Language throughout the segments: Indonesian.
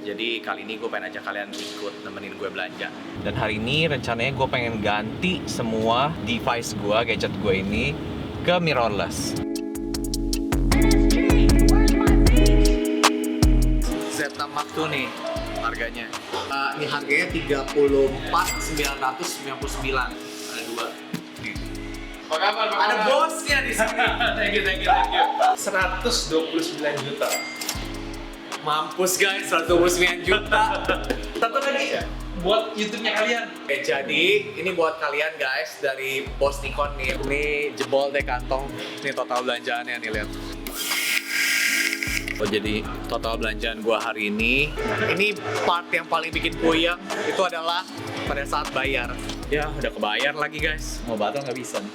Jadi kali ini gue pengen ajak kalian ikut nemenin gue belanja. Dan hari ini rencananya gue pengen ganti semua device gue, gadget gue ini ke mirrorless. Z6 Mark II nih harganya. Ini harganya 34.999. Ada dua. Nih. Apa kabar, Pak? Ada bosnya di sini. Thank you. 129 juta. Mampus guys, 129 juta. Satu lagi Buat YouTube-nya kalian. Oke, jadi ini buat kalian guys dari bos Nikon nih. Ini jebol deh kantong. Ini total belanjaannya nih, lihat. Oh, jadi total belanjaan gua hari ini. Ini part yang paling bikin puyeng itu adalah pada saat bayar. Ya, udah kebayar lagi guys. Mau batal nggak bisa nih.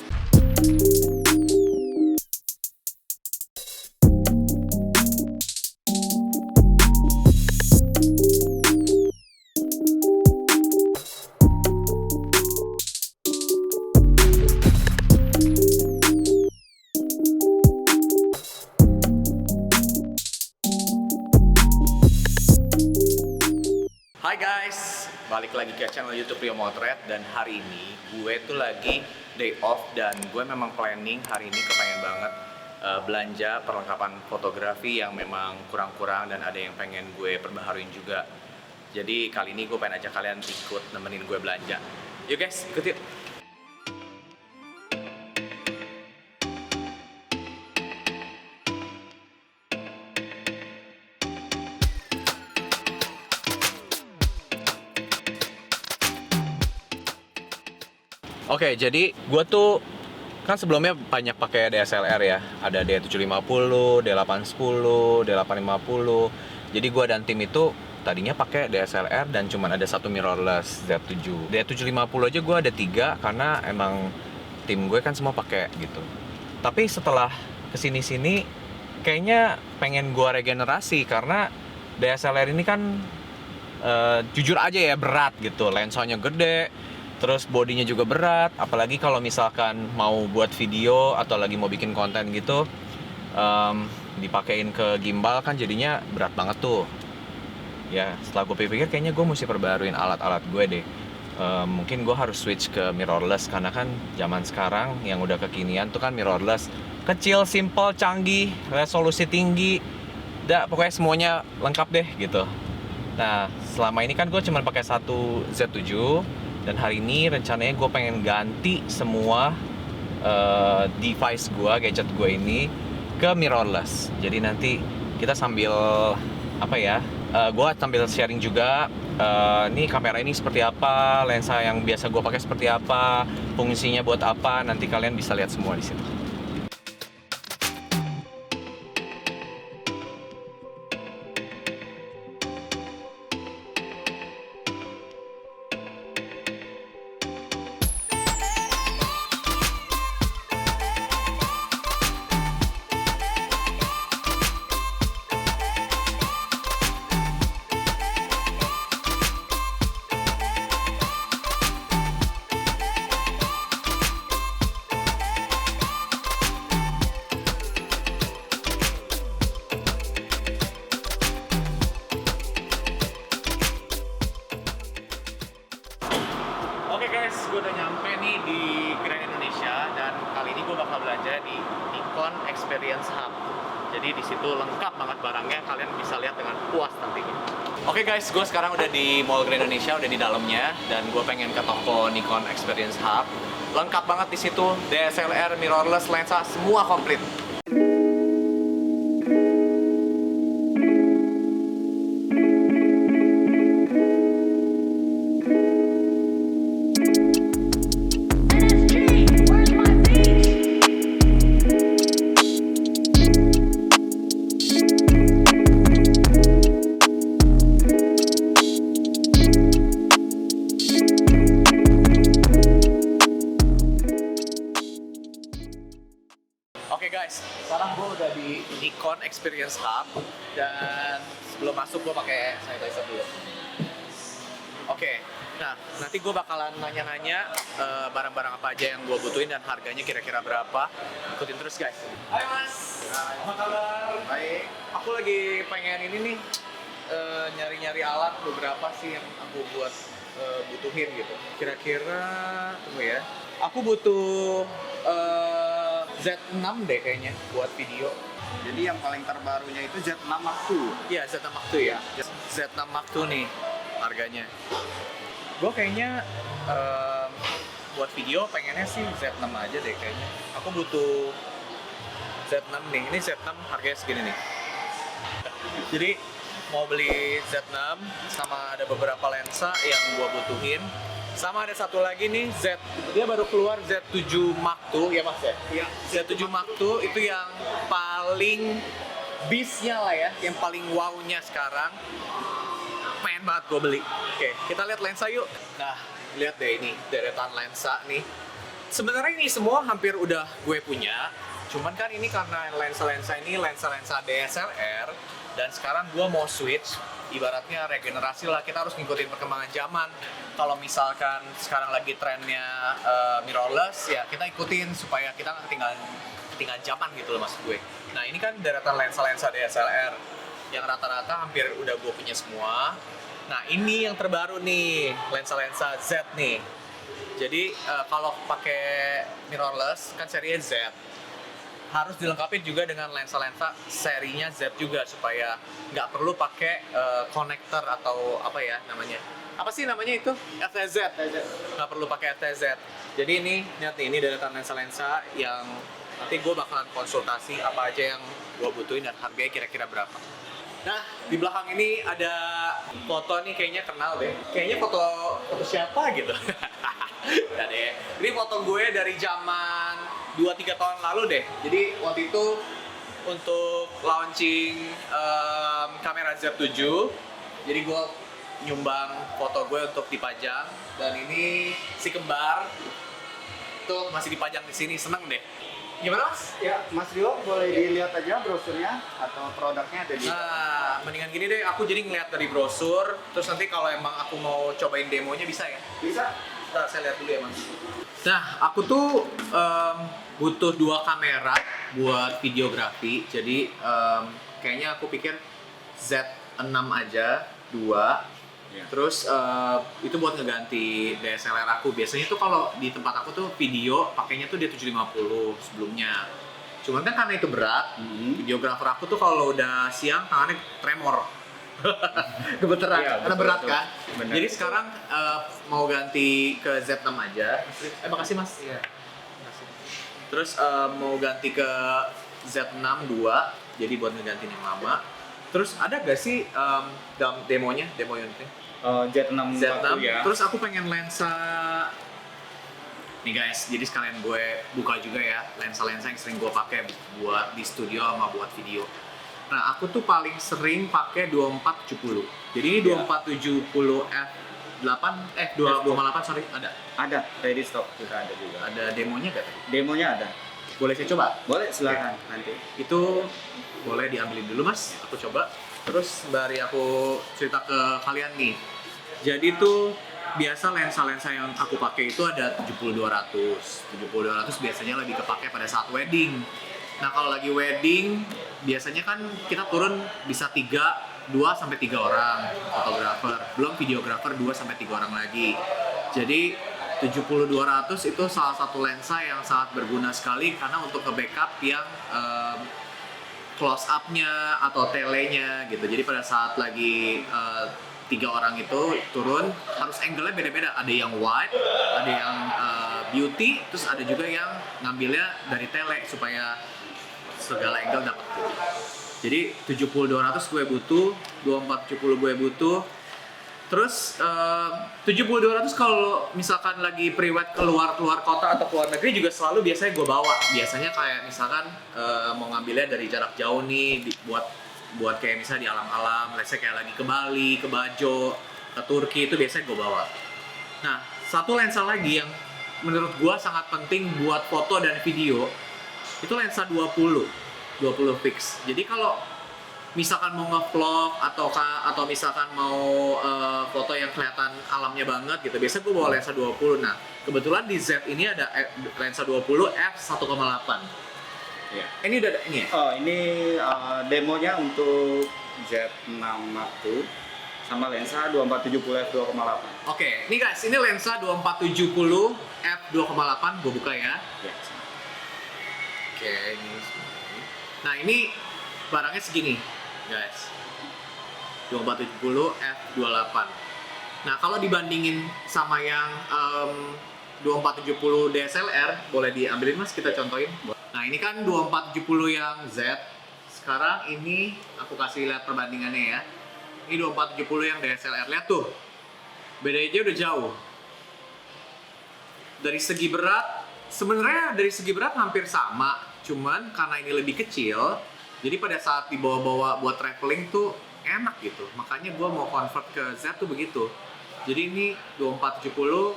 Hai guys, balik lagi ke channel YouTube Rio Motret. Dan hari ini gue tuh lagi day off dan gue memang planning hari ini kepengen banget belanja perlengkapan fotografi yang memang kurang-kurang dan ada yang pengen gue perbaharuin juga. Jadi kali ini gue pengen ajak kalian ikut nemenin gue belanja. Yuk guys, ikut yuk. Oke, jadi gue tuh kan sebelumnya banyak pakai DSLR ya. Ada D750, D810, D850. Jadi gue dan tim itu tadinya pakai DSLR dan cuman ada satu mirrorless Z7. D750 aja gue ada 3 karena emang tim gue kan semua pakai gitu. Tapi setelah kesini-sini kayaknya pengen gue regenerasi karena DSLR ini kan jujur aja ya berat gitu. Lensanya gede, terus bodinya juga berat, apalagi kalau misalkan mau buat video atau lagi mau bikin konten gitu, dipakein ke gimbal kan jadinya berat banget tuh. Ya setelah gue pikir kayaknya gue mesti perbaruin alat-alat gue deh. Mungkin gue harus switch ke mirrorless karena kan zaman sekarang yang udah kekinian tuh kan mirrorless. Kecil, simple, canggih, resolusi tinggi, pokoknya semuanya lengkap deh gitu. Nah selama ini kan gue cuma pakai satu Z7. Dan hari ini rencananya gue pengen ganti semua device gue, gadget gue ini ke mirrorless. Jadi nanti kita sambil gue sambil sharing juga. Nih kamera ini seperti apa, lensa yang biasa gue pakai seperti apa, fungsinya buat apa. Nanti kalian bisa lihat semua di situ. Oke guys, gue udah nyampe nih di Grand Indonesia dan kali ini gue bakal belanja di Nikon Experience Hub. Jadi di situ lengkap banget barangnya, kalian bisa lihat dengan puas nantinya. Oke guys, gue sekarang udah di Mall Grand Indonesia, udah di dalamnya dan gue pengen ke toko Nikon Experience Hub. Lengkap banget di situ, DSLR, mirrorless, lensa, semua komplit. Oke guys, sekarang gue udah di Nikon Experience Hub dan sebelum masuk gue pakai sanitizer dulu. Oke, nah nanti gue bakalan nanya-nanya barang-barang apa aja yang gue butuhin dan harganya kira-kira berapa. Ikutin terus guys. Hai mas, apa kabar? Baik. Aku lagi pengen ini nih, nyari-nyari alat beberapa sih yang aku buat butuhin gitu. Kira-kira tunggu ya. Aku butuh Z6 deh kayaknya buat video. Jadi yang paling terbarunya itu Z6 Mark II. Iya, Z6 Mark II ya. Z6 Mark II nih harganya. Gue kayaknya buat video pengennya sih Z6 aja deh kayaknya. Aku butuh Z6 nih. Ini Z6 harganya segini nih. Jadi mau beli Z6 sama ada beberapa lensa yang gua butuhin. Sama ada satu lagi nih dia baru keluar Z7 Mark II ya Mas ya? Iya. Z7 Mark II itu yang paling beast-nya lah ya, yang paling wow-nya sekarang. Pengen banget gue beli. Oke, kita lihat lensa yuk. Nah, lihat deh ini deretan lensa nih. Sebenarnya ini semua hampir udah gue punya. Cuman kan ini karena lensa-lensa ini lensa-lensa DSLR dan sekarang gue mau switch. Ibaratnya regenerasi lah, kita harus ngikutin perkembangan zaman. Kalau misalkan sekarang lagi trennya mirrorless, ya kita ikutin supaya kita nggak ketinggalan zaman gitu loh maksud gue. Nah ini kan deretan lensa-lensa DSLR yang rata-rata hampir udah gue punya semua. Nah ini yang terbaru nih, lensa-lensa Z nih. Jadi kalau pakai mirrorless kan serinya Z. Harus dilengkapi juga dengan lensa-lensa serinya Z juga supaya nggak perlu pakai konektor atau apa ya namanya. Apa sih namanya itu? FTZ. Nggak perlu pakai FTZ. Jadi ini, lihat nih, ini deretan lensa-lensa yang nanti gue bakalan konsultasi apa aja yang gue butuhin dan harganya kira-kira berapa. Nah, di belakang ini ada foto nih, kayaknya kenal deh. Kayaknya foto siapa gitu. Nah deh, ini foto gue dari zaman 2-3 tahun lalu deh. Jadi waktu itu untuk launching kamera Z7, jadi gue nyumbang foto gue untuk dipajang. Dan ini si kembar tuh masih dipajang di sini, seneng deh. Gimana Mas? Ya, Mas Rio boleh dilihat aja brosurnya atau produknya ada di. Nah, mendingan gini deh, aku jadi ngeliat dari brosur, terus nanti kalau emang aku mau cobain demonya bisa ya? Bisa. Nah, saya lihat dulu ya Mas. Nah, aku tuh butuh 2 kamera buat videografi, jadi kayaknya aku pikir Z6 aja, 2. Ya. Terus itu buat ngeganti DSLR aku. Biasanya tuh kalau di tempat aku tuh video pakainya tuh dia 750 sebelumnya. Cuman kan karena itu berat, videografer aku tuh kalau udah siang tangannya tremor. Kebetulan, Iya, karena betul, berat betul. kan. Benar. Jadi sekarang mau ganti ke Z6 aja. Makasih Mas. Iya. Terus mau ganti ke Z6 2, jadi buat ngegantiin yang lama. Terus ada gak sih dalam demo unitnya? Z6 Z6, ya. terus aku pengen lensa nih guys, jadi sekalian gue buka juga ya lensa-lensa yang sering gue pakai buat di studio sama buat video. Nah aku tuh paling sering pakai 2470. Jadi ini 2470 f2.8 sorry, Ada, ready stock kita ada juga. ada demonya gak? Demonya ada. Boleh saya coba? Boleh, silakan nanti. Itu boleh diambilin dulu Mas, aku coba. Terus sembari aku cerita ke kalian nih. Jadi tuh biasa lensa-lensa yang aku pakai itu ada 70-200. 70-200 biasanya lebih kepake pada saat wedding. Nah kalau lagi wedding, biasanya kan kita turun bisa 2-3 orang fotografer. Belum videografer 2-3 orang lagi. Jadi 70-200 itu salah satu lensa yang sangat berguna sekali karena untuk nge-backup yang close up-nya atau telenya gitu. Jadi pada saat lagi 3 orang itu turun harus angle-nya beda-beda. Ada yang wide, ada yang beauty, terus ada juga yang ngambilnya dari tele supaya segala angle dapat. Jadi 70-200 gue butuh, 2470 gue butuh. Terus 70-200 kalau misalkan lagi pre-wed keluar kota atau keluar negeri juga selalu biasanya gue bawa. Biasanya kayak misalkan mau ngambilnya dari jarak jauh nih buat kayak misalnya di alam-alam, let's say kayak lagi ke Bali, ke Bajo, ke Turki, itu biasanya gue bawa. Nah, satu lensa lagi yang menurut gue sangat penting buat foto dan video itu lensa 20 fix. Jadi kalau misalkan mau nge-vlog atau misalkan mau foto yang kelihatan alamnya banget gitu, biasanya gue bawa lensa 20. Nah, kebetulan di Z ini ada lensa 20 f1,8. Iya. Ini udah ada ini ya? Oh, ini demonya untuk Z6 Mark II sama lensa 2470 f2,8. Oke, ini guys, ini lensa 2470 f2,8, gue buka ya. Ya. Oke, ini. Nah, ini barangnya segini, guys. 2470 f28. Nah, kalau dibandingin sama yang 2470 DSLR, boleh diambilin Mas, kita contohin. Nah, ini kan 2470 yang Z. Sekarang ini aku kasih lihat perbandingannya ya. Ini 2470 yang DSLR. Lihat tuh. Bedanya aja udah jauh. Dari segi berat, sebenarnya dari segi berat hampir sama. Cuman karena ini lebih kecil, jadi pada saat dibawa-bawa buat traveling tuh enak gitu. Makanya gue mau convert ke Z tuh begitu. Jadi ini 2470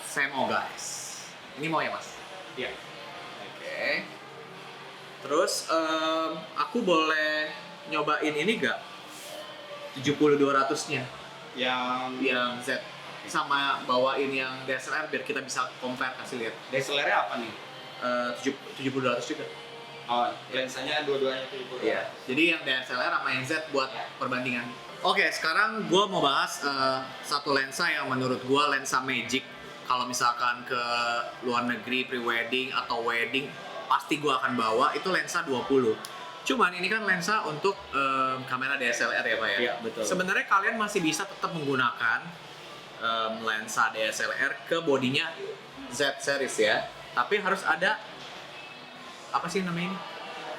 Semo guys. Ini mau ya Mas? Iya. Oke. Terus aku boleh nyobain ini gak? 70-200 nya yang Z sama bawain yang DSLR biar kita bisa compare, kasih lihat. DSLR-nya apa nih? 70-200 juga. Oh, lensanya dua-duanya 70. Iya. Jadi yang DSLR sama yang Z buat perbandingan. Oke, sekarang gue mau bahas satu lensa yang menurut gue lensa magic. Kalau misalkan ke luar negeri pre-wedding atau wedding, pasti gue akan bawa itu lensa 20. Cuman ini kan lensa untuk kamera DSLR ya Pak ya? Iya, betul. Sebenarnya kalian masih bisa tetap menggunakan lensa DSLR ke bodinya Z series ya. Tapi harus ada apa sih namanya ini?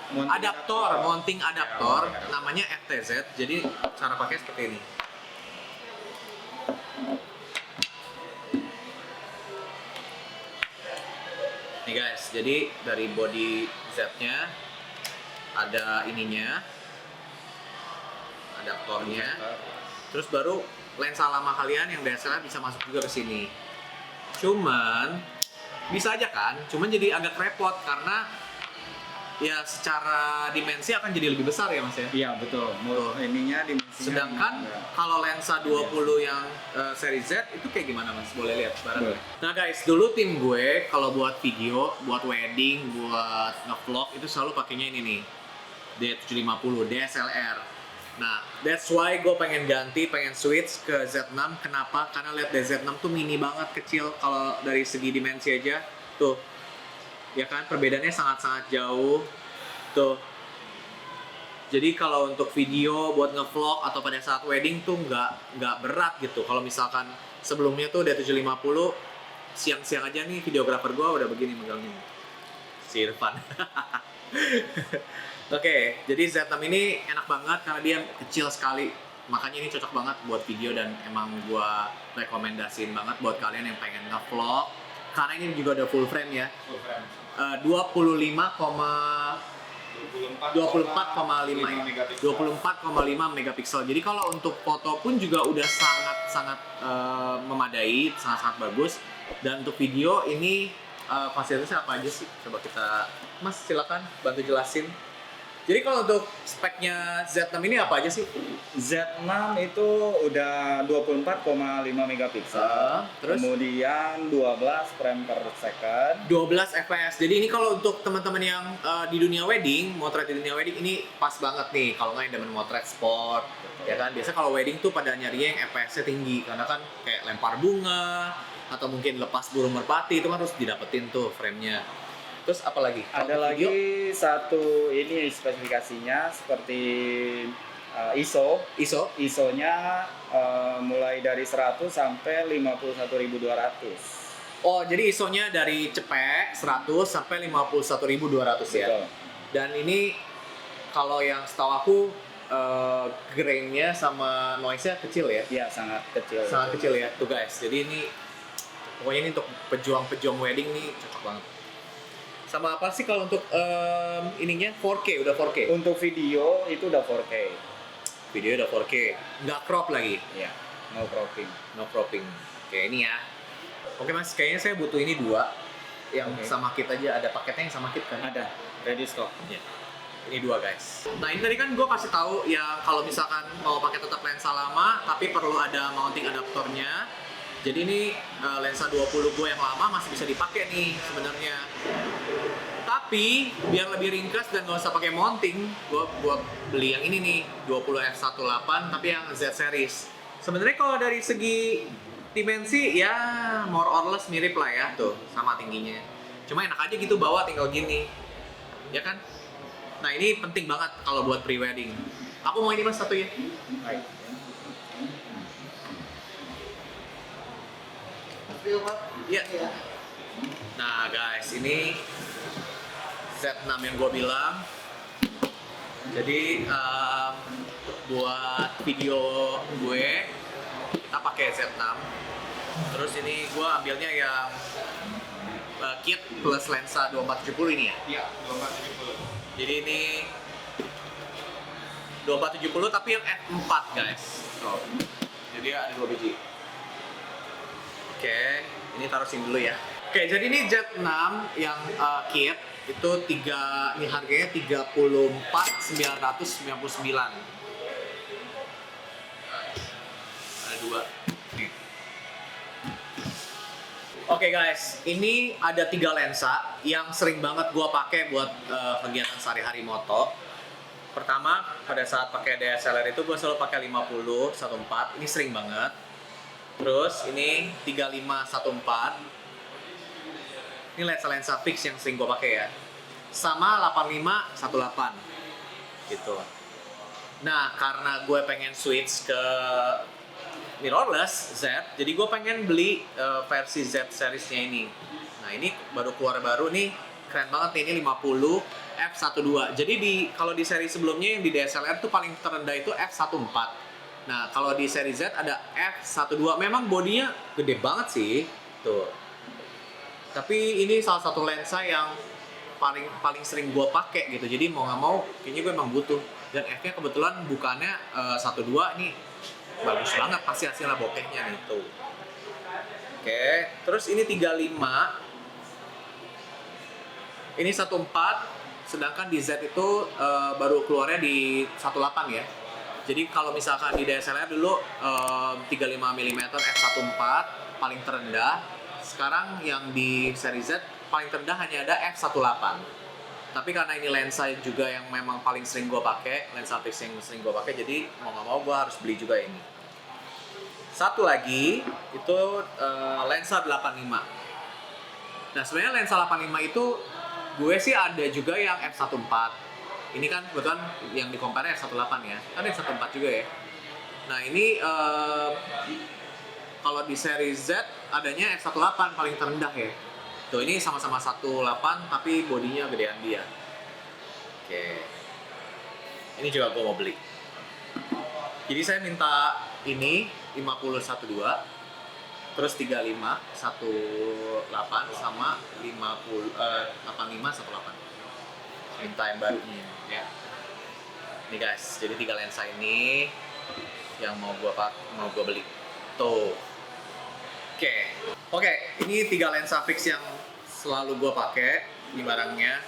Mounting adaptor, namanya FTZ. Jadi cara pakai seperti ini. Nih guys, jadi dari body Z-nya ada ininya, adaptornya. Terus baru lensa lama kalian yang DSLR bisa masuk juga ke sini. Cuman bisa aja kan, cuman jadi agak repot karena ya secara dimensi akan jadi lebih besar ya Mas ya. Iya, betul. Ininya dimensinya. Sedangkan kalau lensa 20 yang seri Z itu kayak gimana Mas? Boleh lihat bareng. Boleh. Nah guys, dulu tim gue kalau buat video, buat wedding, buat nge-vlog itu selalu pakainya ini nih. D750 DSLR. Nah, that's why gue pengen ganti, pengen switch ke Z6. Kenapa? Karena lihat Z6 tuh mini banget, kecil kalau dari segi dimensi aja. Tuh, ya kan perbedaannya sangat-sangat jauh. Tuh. Jadi kalau untuk video, buat nge-vlog atau pada saat wedding tuh nggak berat gitu. Kalau misalkan sebelumnya tuh D750, siang-siang aja nih videografer gue udah begini megangin. Si Irfan. Oke, jadi Z6 ini enak banget karena dia kecil sekali. Makanya ini cocok banget buat video dan emang gua rekomendasiin banget buat kalian yang pengen nge-vlog. Karena ini juga ada full frame ya. Full frame. 24,5 megapiksel. Jadi kalau untuk foto pun juga udah sangat memadai, sangat bagus. Dan untuk video ini fasilitasnya apa aja sih? Coba kita, Mas silakan bantu jelasin. Jadi kalau untuk speknya Z6 ini apa aja sih? Z6 itu udah 24,5 megapiksel. Terus? Kemudian 12 frame per second. 12 fps. Jadi ini kalau untuk teman-teman yang di dunia wedding, motret di dunia wedding ini pas banget nih. Kalau nggak yang demen motret sport, ya kan. Biasa kalau wedding tuh pada nyarinya yang fps-nya tinggi karena kan kayak lempar bunga atau mungkin lepas burung merpati itu kan harus didapetin tuh frame-nya. Terus apa lagi? Ada lagi satu ini spesifikasinya seperti ISO. ISO-nya mulai dari 100 sampai 51.200. Oh, jadi ISO-nya dari cepek 100 sampai 51.200 ya. Betul. Dan ini kalau yang setahu aku grain-nya sama noise-nya kecil ya. Iya, sangat kecil. Sangat kecil ya. Tuh guys, jadi ini pokoknya ini untuk pejuang-pejuang wedding nih cocok banget. Sama apa sih kalau untuk ininya 4K, udah 4K? Untuk video itu udah 4K. Video udah 4K, nggak crop lagi? Iya, no cropping. No cropping. Oke, ini ya. Oke Mas, kayaknya saya butuh ini 2. Yang sama kit aja, ada paketnya yang sama kit kan? Ada, ready stock. Ya. Ini 2 guys. Nah ini tadi kan gue kasih tahu ya kalau misalkan mau pakai tetap lensa lama, tapi perlu ada mounting adaptornya. Jadi ini lensa 20 gue yang lama masih bisa dipakai nih sebenarnya. Tapi biar lebih ringkas dan nggak usah pakai mounting, gua beli yang ini nih 20 f18 tapi yang Z series. Sebenarnya kalau dari segi dimensi ya more or less mirip lah ya, tuh sama tingginya. Cuma enak aja gitu bawa tinggal gini, ya kan? Nah ini penting banget kalau buat pre-wedding. Aku mau ini mas satu ya. Baik. Iya. Nah guys, ini Z6 yang gue bilang. Jadi buat video gue kita pakai Z6. Terus ini gue ambilnya yang kit plus lensa 2470 ini ya. Iya, 2470. Jadi ini 2470 tapi yang f4 guys. Oh. Jadi ada 2 biji. Oke, ini taruh sini dulu ya. Oke, jadi ini Z6 yang kit itu ini harganya 34.999. Ada 2. Nih. Oke guys, ini ada 3 lensa yang sering banget gua pakai buat kegiatan sehari-hari moto. Pertama, pada saat pakai DSLR itu gua selalu pakai 50 1.4, ini sering banget. Terus ini 35 1.4. Ini lensa-lensa fix yang sering gue pakai ya. Sama 85 1.8 gitu. Nah, karena gue pengen switch ke mirrorless Z, jadi gue pengen beli versi Z seriesnya ini. Nah, ini baru keluar baru nih, keren banget nih, ini 50 f1.2. Jadi kalau di seri sebelumnya yang di DSLR tuh paling terendah itu f1.4. Nah, kalau di seri Z ada f1.2. Memang bodinya gede banget sih, tuh. Tapi ini salah satu lensa yang paling sering gue pakai gitu. Jadi mau nggak mau, kayaknya gue emang butuh. Dan f-nya kebetulan bukannya 1.2 ini bagus banget pasti hasilnya bokehnya nih tuh. Oke, terus ini 35. Ini 1.4, sedangkan di Z itu baru keluarnya di 1.8 ya. Jadi kalau misalkan di DSLR dulu 35 mm f1.4 paling terendah. Sekarang yang di seri Z paling terendah hanya ada f1.8. Tapi karena ini lensa juga yang memang paling sering gue pakai, lensa fix yang sering gue pakai, jadi mau nggak mau gue harus beli juga ini. Satu lagi itu lensa 85. Nah sebenarnya lensa 85 itu gue sih ada juga yang f1.4. Ini kan kebetulan yang di compare f1.8 ya, kan f1.4 juga ya. Nah ini kalau di seri Z adanya f1.8 paling terendah ya. Tuh ini sama-sama 1.8 tapi bodinya gedean dia. Oke. Ini juga gue mau beli. Jadi saya minta ini 50 1.2, terus 35 1.8 sama 85 1.8. Minta yang barunya ya. Nih guys, jadi 3 lensa ini yang mau gua beli. Tuh. Oke, ini 3 lensa fix yang selalu gua pakai di barangnya.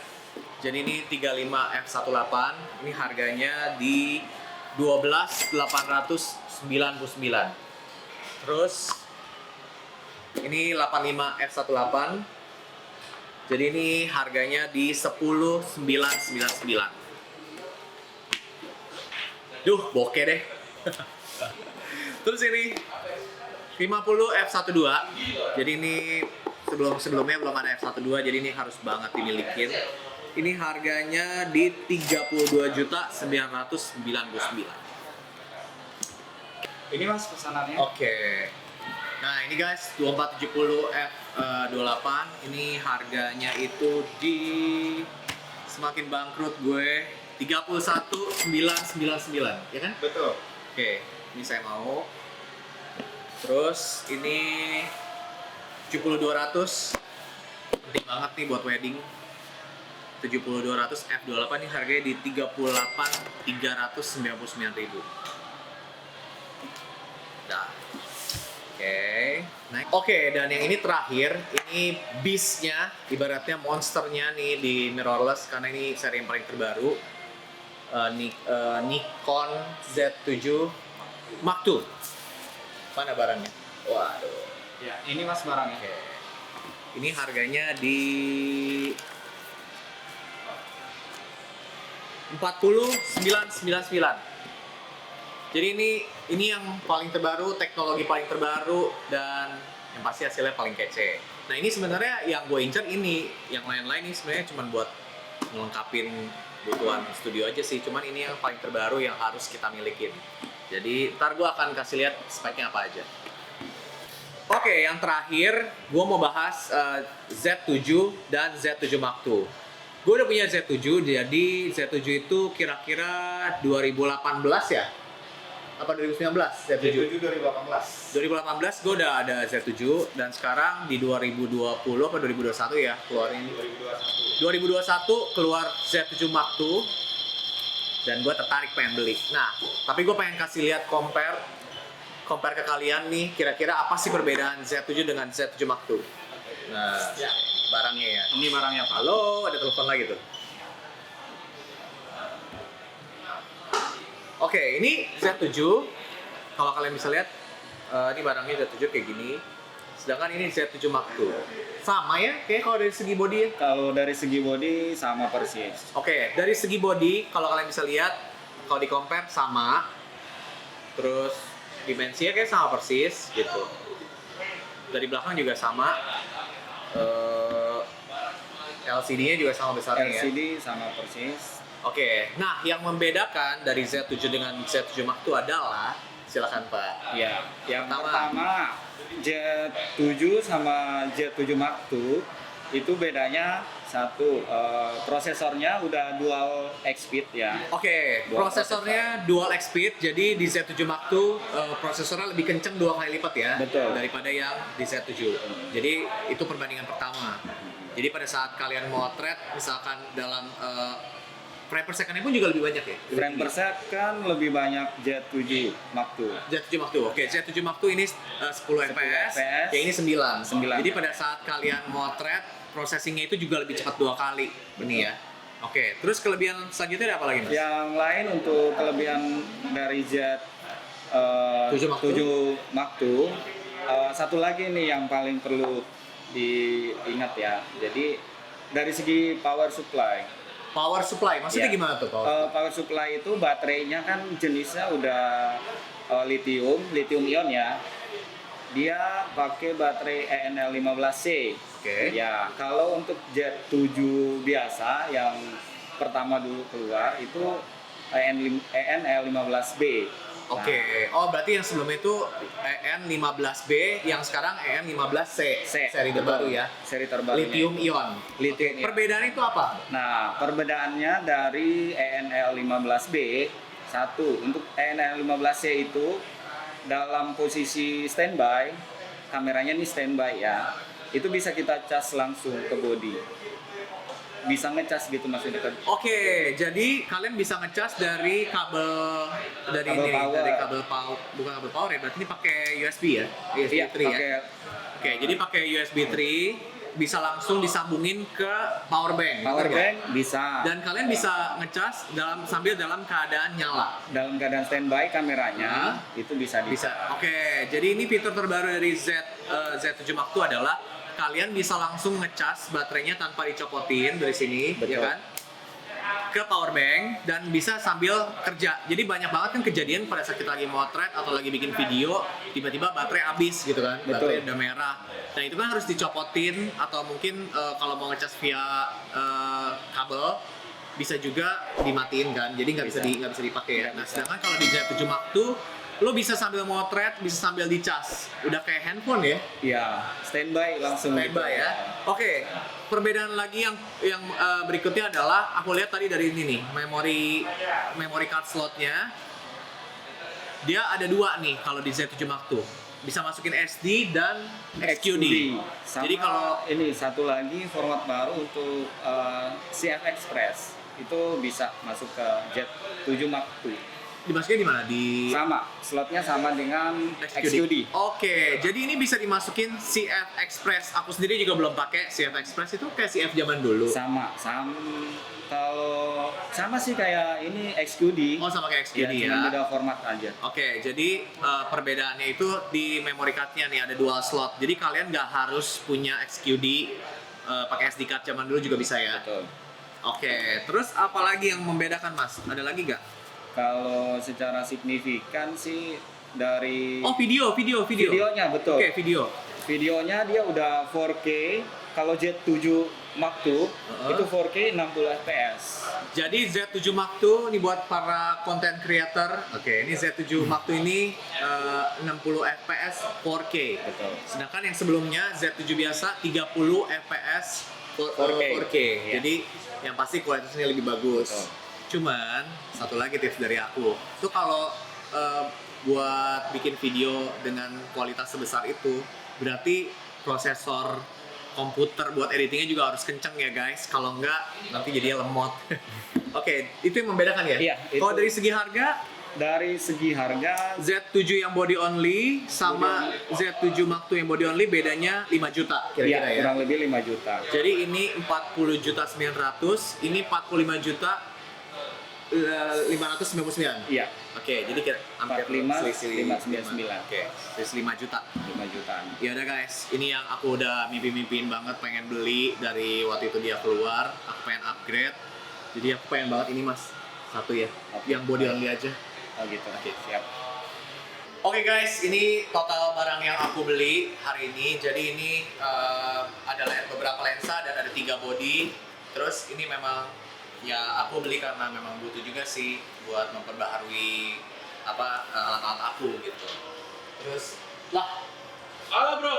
Jadi ini 35 f1.8, ini harganya di 12.899. Terus ini 85 f1.8. Jadi ini harganya di 10.999. Duh, bokeh deh. Terus ini 50 f1.2. Jadi ini sebelumnya belum ada f1.2, jadi ini harus banget dimilikin. Ini harganya di 32.999. Ini mas pesanannya. Oke. Nah ini guys 2470 f28 ini harganya itu di semakin bangkrut gue 31.999 ya kan? Betul. Oke, ini saya mau. Terus ini 70200 penting banget nih buat wedding. 70200 f28 ini harganya di 38.399.000. Nah. Oke, dan yang ini terakhir, ini beast-nya, ibaratnya monsternya nih di mirrorless karena ini seri yang paling terbaru. Nikon Z7 Mark II. Mana barangnya? Waduh. Ya, ini mas barangnya. Oke. Ini harganya di 40999. Jadi ini yang paling terbaru, teknologi paling terbaru, dan yang pasti hasilnya paling kece. Nah ini sebenarnya yang gue incer ini, yang lain-lain ini sebenarnya cuma buat melengkapin kebutuhan studio aja sih. Cuman ini yang paling terbaru yang harus kita milikin. Jadi ntar gue akan kasih lihat speknya apa aja. Oke, yang terakhir gue mau bahas Z7 dan Z7 Mark II. Gue udah punya Z7, jadi Z7 itu kira-kira 2018 ya? Apa 2019? Z7? Z7 2018. 2018 gue udah ada Z7 dan sekarang di 2020 apa 2021 ya keluarin 2021 keluar Z7 Mark II dan gue tertarik pengen beli. Nah, tapi gue pengen kasih lihat compare ke kalian nih kira-kira apa sih perbedaan Z7 dengan Z7 Mark II. Nah, Ya. barangnya ya. Ini barangnya Pak. Halo, ada telepon lagi tuh. Oke, ini Z7. Kalau kalian bisa lihat, ini barangnya Z7 kayak gini. Sedangkan ini Z7 Mark II. Sama ya, kayak kalau dari segi body ya. Kalau dari segi body sama persis. Oke, dari segi body, kalau kalian bisa lihat, kalau di compare sama. Terus dimensinya kayak sama persis gitu. Dari belakang juga sama. LCD-nya juga sama besarnya ya. LCD sama persis. Oke, nah yang membedakan dari Z7 dengan Z7 Mark II adalah, silakan Pak. Ya, yang Pertama. pertama Z7 sama Z7 Mark II itu bedanya satu, prosesornya udah dual X-Speed ya. Oke, prosesornya dual X-Speed, jadi di Z7 Mark II prosesornya lebih kenceng 2 kali lipat ya. Betul. Daripada yang di Z7. Jadi itu perbandingan pertama. Jadi pada saat kalian motret, misalkan dalam frame per second-nya pun juga lebih banyak ya? Frame per second lebih banyak Z7 Mark II. Z7 Mark II, oke. Z7 Mark II ini 10 fps, fps, yang ini 9. 9. Jadi pada saat kalian motret, processingnya itu juga lebih cepat 2 kali. Ini ya. Oke, terus kelebihan selanjutnya ada apa lagi Mas? Yang lain untuk kelebihan dari Z7 Mark II, satu lagi nih yang paling perlu diingat ya. Jadi dari segi power supply. Power supply, maksudnya Ya. gimana tuh Power supply itu baterainya kan jenisnya udah lithium ion ya. Dia pakai baterai ENL 15C. Oke. Ya, kalau untuk Z7 biasa yang pertama dulu keluar itu ENL 15B. Oke, oh berarti yang sebelumnya itu EN15B, yang sekarang EN15C, seri terbaru ya. Seri terbaru. Lithium ion. Lithium ion. Perbedaan itu apa? Nah, perbedaannya dari ENL 15B, satu, untuk ENL 15C itu dalam posisi standby, kameranya ini standby ya, itu bisa kita cas langsung ke body. Bisa ngecas gitu maksudnya kan. Oke, jadi kalian bisa ngecas dari kabel dari Kabel ini, power. dari kabel power, bukan kabel power ya, berarti ini pakai USB ya, USB Iya, 3 ya. pakai Oke, jadi pakai USB 3 bisa langsung disambungin ke power bank. power bener nggak? bank bisa. Dan kalian bisa ngecas sambil dalam keadaan nyala. Dalam keadaan standby kameranya itu bisa di Bisa. Oke, jadi ini fitur terbaru dari Z7 Mark II adalah kalian bisa langsung ngecas baterainya tanpa dicopotin dari sini, ya Betul. kan? Ke power bank dan bisa sambil kerja. Jadi banyak banget kan kejadian pada saat kita lagi motret atau lagi bikin video, tiba-tiba baterai habis gitu kan, Betul. baterai udah merah. Nah itu kan harus dicopotin atau mungkin kalau mau ngecas via kabel bisa juga dimatiin kan, jadi nggak bisa dipakai ya. Nah sedangkan kalau di Z7 Mark II lo bisa sambil motret, bisa sambil dicas. Udah kayak handphone ya. ya standby langsung Standby ya. Oke, perbedaan lagi yang berikutnya adalah aku lihat tadi dari ini nih, memory card slotnya. Dia ada 2 nih kalau di Z7 Mark II. Bisa masukin SD dan XQD. Sama Jadi kalau ini satu lagi format baru untuk CF Express itu bisa masuk ke Z7 Mark II. dimasukin di mana? Di Sama, slotnya sama dengan XQD. Oke, jadi ini bisa dimasukin CF Express. Aku sendiri juga belum pakai CF Express, itu kayak CF zaman dulu. Sama kalau sama sih kayak ini XQD. Oh, sama kayak XQD ya. Cuma beda format aja. Oke, jadi perbedaannya itu di memory card-nya nih ada dual slot. Jadi kalian nggak harus punya XQD, pakai SD card zaman dulu juga bisa ya. Betul. Oke, terus apa lagi yang membedakan Mas? Ada lagi nggak? Kalau secara signifikan sih dari Oh, video. videonya betul. Oke, video. Videonya dia udah 4K. Kalau Z7 Mark II itu 4K 60 fps. Jadi Z7 Mark II ini buat para content creator. Oke, ini Z7 Mark II ini 60 fps 4K. Betul. Sedangkan yang sebelumnya Z7 biasa 30 fps 4K. Iya. Jadi yang pasti kualitasnya lebih bagus. Betul. Cuman satu lagi tips dari aku. Itu kalau buat bikin video dengan kualitas sebesar itu, berarti prosesor komputer buat editingnya juga harus kenceng ya guys. Kalau enggak nanti jadinya lemot. Oke, itu yang membedakan ya? Iya, Kalau itu. dari segi harga, Dari segi harga Z7 yang body only sama Z7 Mark II yang body only bedanya 5 juta kira-kira ya. kurang lebih 5 juta. Jadi ini 40 juta 900, ini 45 juta 599. Iya, Oke, jadi kira hampir 45, selisih 599. Oke, selisih 5 juta. 5 jutaan. Ya udah guys, ini yang aku udah mimpi-mimpiin banget pengen beli dari waktu itu dia keluar. Aku pengen upgrade. Jadi aku pengen banget ini Mas. Satu ya, Oke. yang body only aja. Oh gitu. Oke. Siap. Oke guys, ini total barang yang aku beli hari ini. Jadi ini ada beberapa lensa dan ada 3 body. Terus ini memang ya aku beli karena memang butuh juga sih buat memperbaharui alat-alat aku gitu. Terus lah Halo bro,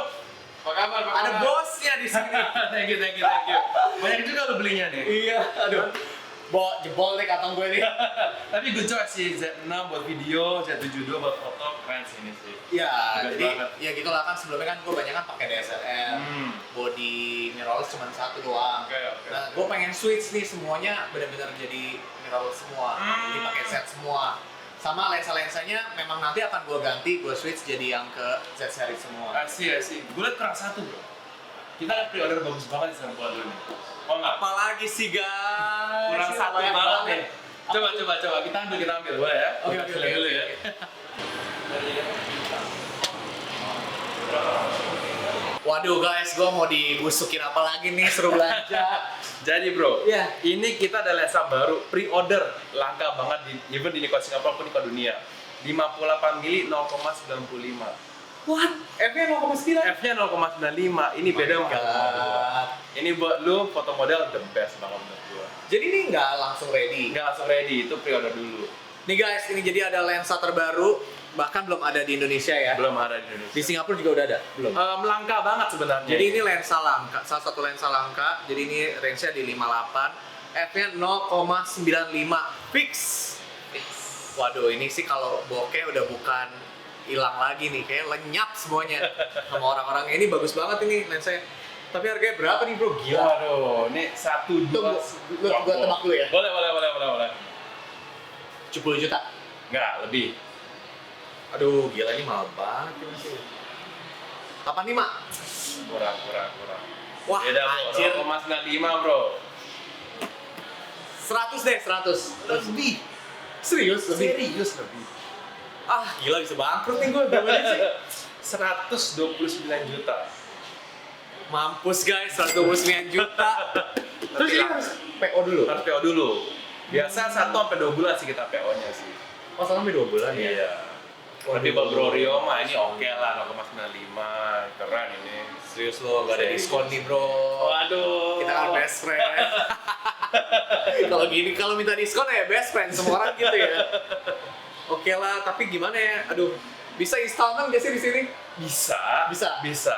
apa kabar? Apa ada kabar? bosnya di sini. Thank you. Banyak juga lo belinya nih. Iya, aduh. Jebol nih kantong gue nih. Tapi good choice sih, Z6 buat video, Z72 buat foto, keren sih ini sih. Ya, Bagus jadi banget. ya gitulah kan sebelumnya kan gue banyak kan pakai DSLR, body mirrorless cuma satu doang. Oke. Nah, gue pengen switch nih semuanya benar-benar jadi mirrorless semua, jadi pakai set semua. Sama lensa-lensanya memang nanti akan gue ganti, gue switch jadi yang ke Z series semua. Asih. Gue liat kurang satu bro. Kita liat pre-order bagus banget sama buat lo nih. Oh enggak? Apalagi sih guys, Kurang satu banyak banget nih. Coba. Kita ambil. Boleh ya? Oke. Kita lihat dulu ya. Waduh guys, gue mau dibusukin apa lagi nih, seru belanja. Jadi bro, Iya. ini kita ada lensa baru pre-order langka banget even di Nikon Singapura pun Nikon dunia. 58 mili 0,95. What? F-nya 0,9? F-nya 0,95. Ini beda Oh my banget. God. Ini buat lu foto model the best banget menurut gua. Jadi ini nggak langsung ready. Nggak langsung ready, itu pre-order dulu. Nih guys, ini jadi ada lensa terbaru, bahkan belum ada di Indonesia ya. Belum ada di Indonesia. Di Singapura juga udah ada? Belum. Langka banget sebenarnya. Jadi ini lensa langka, salah satu lensa langka. Jadi ini range-nya di 58, f-nya 0,95 fix. Waduh, ini sih kalau bokeh udah bukan hilang lagi nih, kayak lenyap semuanya sama orang-orang. Ini bagus banget ini lensanya. Tapi harganya berapa nih bro? Gila. Waduh, ini 1, 2, Tunggu, gua tebak dulu ya. Boleh. 70 juta. Nggak, lebih. Aduh, gila ini mahal banget ini sih. 85. Kurang. Wah, Beda anjir. bro, 0,95 bro. 100 deh, 100. Lebih. Serius lebih? lebih. Ah, gila bisa bangkrut nih gue. Gimana sih? 129 juta. Mampus guys, 129 juta. Terus ini harus PO dulu? Harus PO dulu. Biasa 1-2 bulan sih kita PO-nya sih. Oh, sampai 2 bulan ya? Iya. Tapi buat Bro Rio mah ini oke lah, 0,95. Keren ini. Serius lo, gak ada diskon nih bro. Waduh. Kita kan best friend. Kalau gini, kalau minta diskon ya best friend, semua orang gitu ya. Oke lah, tapi gimana ya? Aduh, bisa installment gak sih di sini? Bisa. Bisa.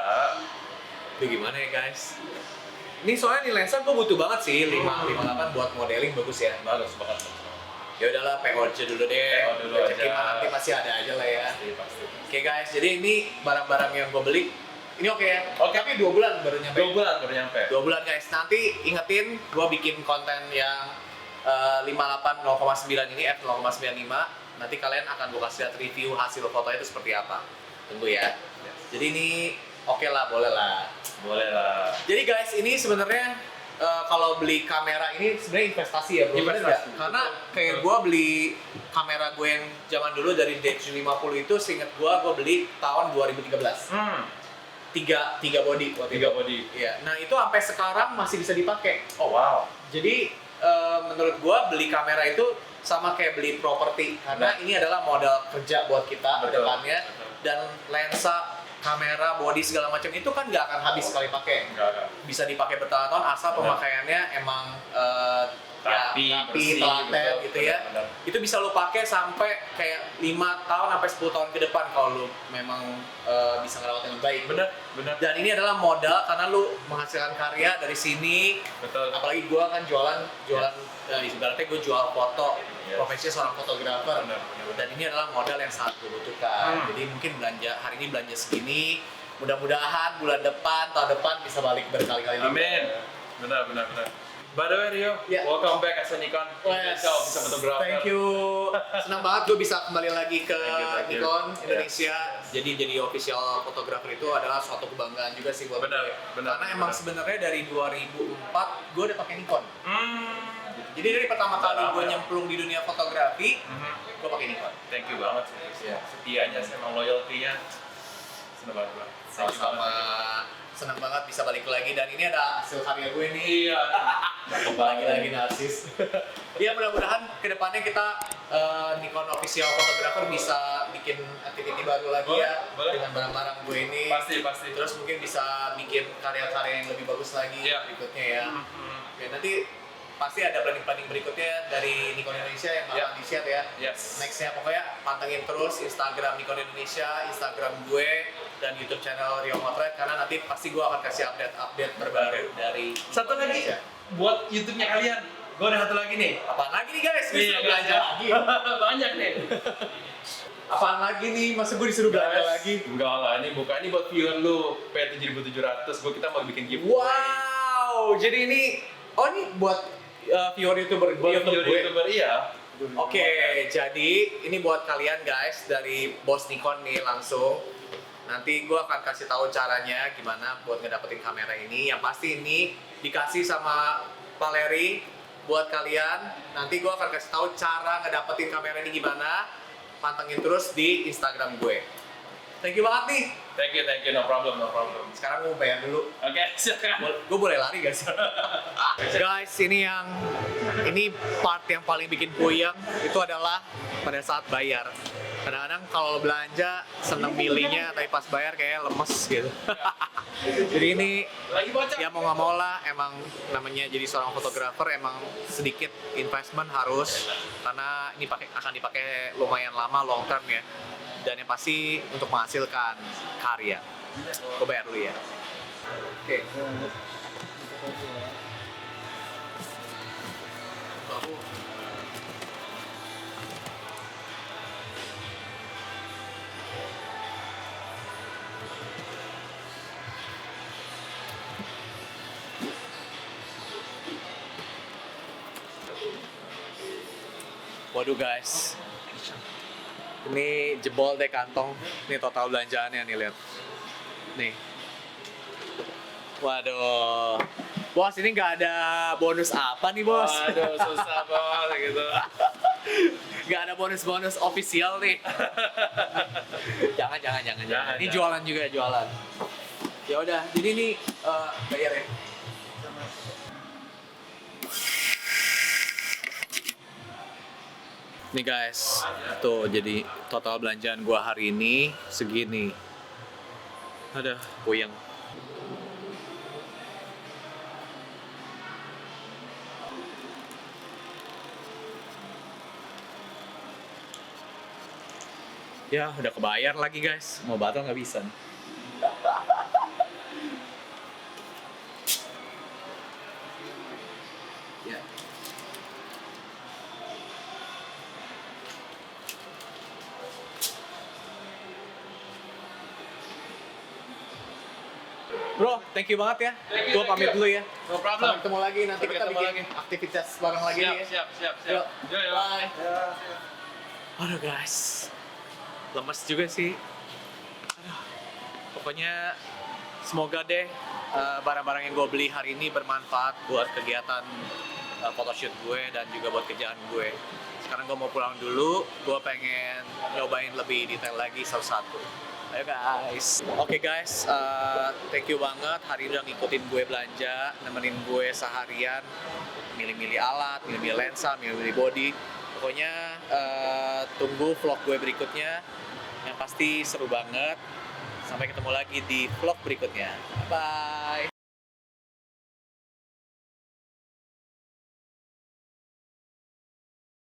Itu gimana ya guys? Ini soalnya nih lensa gue butuh banget sih, 558 buat modeling bagus ya. Bagus banget. Ya udahlah, PO aja dulu deh. PO dulu Rezeki aja. mah nanti pasti ada aja lah ya. Pasti. Oke guys, jadi ini barang-barang yang gue beli. Ini oke ya? Oke. Tapi 2 bulan baru nyampe. 2 bulan baru nyampe. 2 bulan guys. Nanti ingetin gue bikin konten yang 58 0,9 ini f0,95. Nanti kalian akan gue kasih lihat review hasil foto itu seperti apa. Tunggu ya. Jadi ini oke lah, boleh lah. Boleh lah. Jadi guys, ini sebenarnya kalau beli kamera ini sebenarnya investasi ya bro. Bener Investasi, nggak? betul. Karena kayak gue beli kamera gue yang zaman dulu dari D750 itu, seinget gue beli tahun 2013. Tiga body waktu 3 itu. body. Iya. Nah itu sampai sekarang masih bisa dipakai. Oh wow. Jadi menurut gua beli kamera itu sama kayak beli properti karena ini adalah modal kerja buat kita ke Betul. depannya dan lensa, kamera, body segala macam itu kan nggak akan habis sekali pakai. Enggak. Bisa dipakai bertahun-tahun asal pemakaiannya emang Rapi, rapi, bersih, telaten betul, gitu ya. benar. Itu bisa lo pakai sampai kayak 5 tahun sampai 10 tahun ke depan kalau lo memang bisa ngerawat dengan baik. Bener. Dan ini adalah modal karena lu menghasilkan karya dari sini. Betul. Apalagi gua kan jualan ibaratnya gue jual foto, Yes. profesi seorang fotografer. Benar. Dan ini adalah modal yang sangat gue butuhkan. Jadi mungkin hari ini belanja segini, mudah-mudahan bulan depan, tahun depan bisa balik berkali-kali lipat. Amin. Benar. By the way, Rio, Ya. welcome back as a Nikon. Yes. Kau bisa fotografer. Thank you. Senang banget gue bisa kembali lagi ke Thank you. Nikon Yes. Indonesia. Jadi official fotografer itu adalah suatu kebanggaan juga sih buat Benar, gue. benar, Karena emang benar. sebenarnya dari 2004 gue udah pakai Nikon. Jadi dari pertama Udah kali lama gue ya? nyemplung di dunia fotografi, Mhm. gue pakai Nikon. Thank you banget sih. Iya. Setianya sih, emang loyalty-nya. Senang banget. Bang. Thank you Sama-sama banget. senang banget bisa balik lagi dan ini ada hasil karya gue nih. Iya. Lagi-lagi narsis. Iya mudah-mudahan kedepannya kita Nikon official photographer bisa bikin activity baru lagi Boleh, ya boleh. dengan barang-barang gue ini. Pasti. Terus mungkin bisa bikin karya-karya yang lebih bagus lagi Iya. berikutnya ya. Mhm. Oke, nanti pasti ada planning-planning berikutnya dari Nikon Indonesia yang Iya. akan di-share ya. Yes. Nextnya pokoknya pantengin terus Instagram Nikon Indonesia, Instagram gue, dan YouTube channel Rio Motret karena nanti pasti gue akan kasih update terbaru dari Satu Nikon lagi Indonesia. buat YouTube-nya kalian. Gue ada satu lagi nih. Apaan lagi nih guys? Gue Iya, disuruh belanja guys. lagi. Banyak nih. Apaan lagi nih? Masa gue disuruh belanja Guys, lagi? Enggak lah, ini bukan. Ini buat viewer lu P7700. Kita mau bikin giveaway. Wow, jadi ini ini buat viewer YouTuber Buat YouTube viewer gue. YouTuber, iya. Oke, jadi ini buat kalian guys dari bos Nikon nih langsung. Nanti gue akan kasih tahu caranya gimana buat ngedapetin kamera ini. Yang pasti ini dikasih sama Valeri buat kalian. Nanti gue akan kasih tahu cara ngedapetin kamera ini gimana. Pantengin terus di Instagram gue. Thank you banget nih. Thank you. No problem. Sekarang gue bayar dulu. Oke, silakan. Gue boleh lari gak sih? Guys, ini part yang paling bikin puyeng itu adalah pada saat bayar. Kadang-kadang kalau belanja seneng milihnya, tapi pas bayar kayak lemes gitu. Jadi ini Lagi bocah. ya mau nggak mau lah, emang namanya jadi seorang fotografer emang sedikit investment harus karena ini akan dipakai lumayan lama long term ya. Dan yang pasti untuk menghasilkan karya. Gue bayar dulu ya. Oke. Aku waduh guys, ini jebol deh kantong. Ini total belanjaannya nih, lihat. Nih. Waduh. Bos, ini nggak ada bonus apa nih, Bos? Waduh, susah bos gitu. Nggak ada bonus-bonus official nih. jangan. Jangan, Ini jangan. jualan juga, jualan. Ya udah, jadi ini bayar ya. Nih guys, tuh jadi total belanjaan gua hari ini segini. Ada puyeng. Ya udah kebayar lagi guys, mau batal nggak bisa nih. Ya. Bro, thank you banget ya. Thank you, Gua thank pamit you. dulu ya. No problem. Sampai ketemu lagi nanti Sampai kita ketemu bikin lagi. aktivitas bareng lagi nih ya. Siap. Yuk. Yo. Bye. Aduh guys, lemes juga sih. Aduh. Pokoknya semoga deh barang-barang yang gue beli hari ini bermanfaat buat kegiatan photoshoot gue dan juga buat kerjaan gue. Sekarang gue mau pulang dulu, gue pengen nyobain lebih detail lagi satu-satu. Ayo guys. Oke guys, thank you banget hari ini udah ngikutin gue belanja, nemenin gue seharian. milih-milih alat, milih-milih lensa, milih-milih body. Pokoknya tunggu vlog gue berikutnya, yang pasti seru banget. Sampai ketemu lagi di vlog berikutnya. Bye.